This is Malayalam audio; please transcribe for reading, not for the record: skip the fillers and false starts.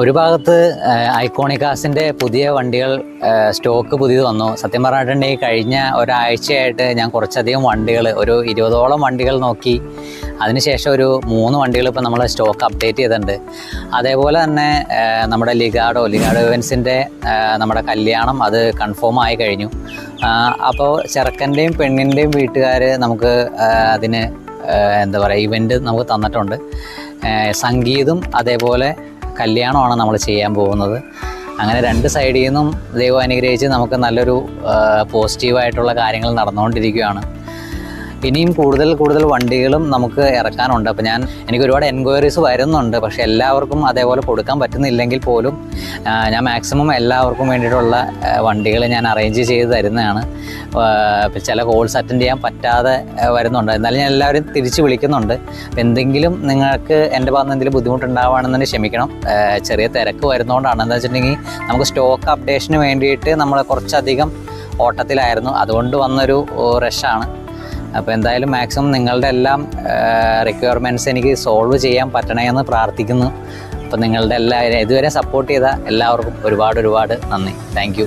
ഒരു ഭാഗത്ത് ഐക്കോണിക്കാസിൻ്റെ പുതിയ വണ്ടികൾ സ്റ്റോക്ക് പുതിയത് വന്നു. സത്യം പറഞ്ഞിട്ടുണ്ടെങ്കിൽ കഴിഞ്ഞ ഒരാഴ്ചയായിട്ട് ഞാൻ കുറച്ചധികം വണ്ടികൾ, ഒരു 20ഓളം വണ്ടികൾ നോക്കി. അതിനുശേഷം ഒരു 3 വണ്ടികൾ ഇപ്പോൾ നമ്മൾ സ്റ്റോക്ക് അപ്ഡേറ്റ് ചെയ്തിട്ടുണ്ട്. അതേപോലെ തന്നെ നമ്മുടെ ലിഗാഡോ ഇവൻസിൻ്റെ നമ്മുടെ കല്യാണം അത് കൺഫേം ആയി കഴിഞ്ഞു. അപ്പോൾ ചെറുക്കൻ്റെയും പെണ്ണിൻ്റെയും വീട്ടുകാർ നമുക്ക് അതിന് എന്താ പറയുക ഇവൻ്റ് നമുക്ക് തന്നിട്ടുണ്ട്. സംഗീതും അതേപോലെ കല്യാണമാണ് നമ്മൾ ചെയ്യാൻ പോകുന്നത്. അങ്ങനെ 2 സൈഡിൽ നിന്നും ദൈവം അനുഗ്രഹിച്ച് നമുക്ക് നല്ലൊരു പോസിറ്റീവായിട്ടുള്ള കാര്യങ്ങൾ നടന്നുകൊണ്ടിരിക്കുകയാണ്. ഇനിയും കൂടുതൽ വണ്ടികളും നമുക്ക് ഇറക്കാനുണ്ട്. അപ്പോൾ എനിക്ക് ഒരുപാട് എൻക്വയറീസ് വരുന്നുണ്ട്. പക്ഷേ എല്ലാവർക്കും അതേപോലെ കൊടുക്കാൻ പറ്റുന്നില്ലെങ്കിൽ പോലും ഞാൻ മാക്സിമം എല്ലാവർക്കും വേണ്ടിയിട്ടുള്ള വണ്ടികൾ ഞാൻ അറേഞ്ച് ചെയ്ത് തരുന്നതാണ്. ചില കോൾസ് അറ്റൻഡ് ചെയ്യാൻ പറ്റാതെ വരുന്നുണ്ട്. എന്നാലും ഞാൻ എല്ലാവരും തിരിച്ച് വിളിക്കുന്നുണ്ട്. എന്തെങ്കിലും നിങ്ങൾക്ക് എൻ്റെ ഭാഗത്ത് എന്തെങ്കിലും ബുദ്ധിമുട്ടുണ്ടാവുകയാണെന്ന് ക്ഷമിക്കണം. ചെറിയ തിരക്ക് വരുന്നതുകൊണ്ടാണ്. എന്താ വെച്ചിട്ടുണ്ടെങ്കിൽ നമുക്ക് സ്റ്റോക്ക് അപ്ഡേഷന് വേണ്ടിയിട്ട് നമ്മൾ കുറച്ചധികം ഓട്ടത്തിലായിരുന്നു. അതുകൊണ്ട് വന്നൊരു റഷാണ്. അപ്പോൾ എന്തായാലും മാക്സിമം നിങ്ങളുടെ എല്ലാം റിക്വയർമെൻറ്റ്സ് എനിക്ക് സോൾവ് ചെയ്യാൻ പറ്റണമെന്ന് പ്രാർത്ഥിക്കുന്നു. അപ്പോൾ നിങ്ങളുടെ ഇതുവരെ സപ്പോർട്ട് ചെയ്ത എല്ലാവർക്കും ഒരുപാട് നന്ദി. Thank you.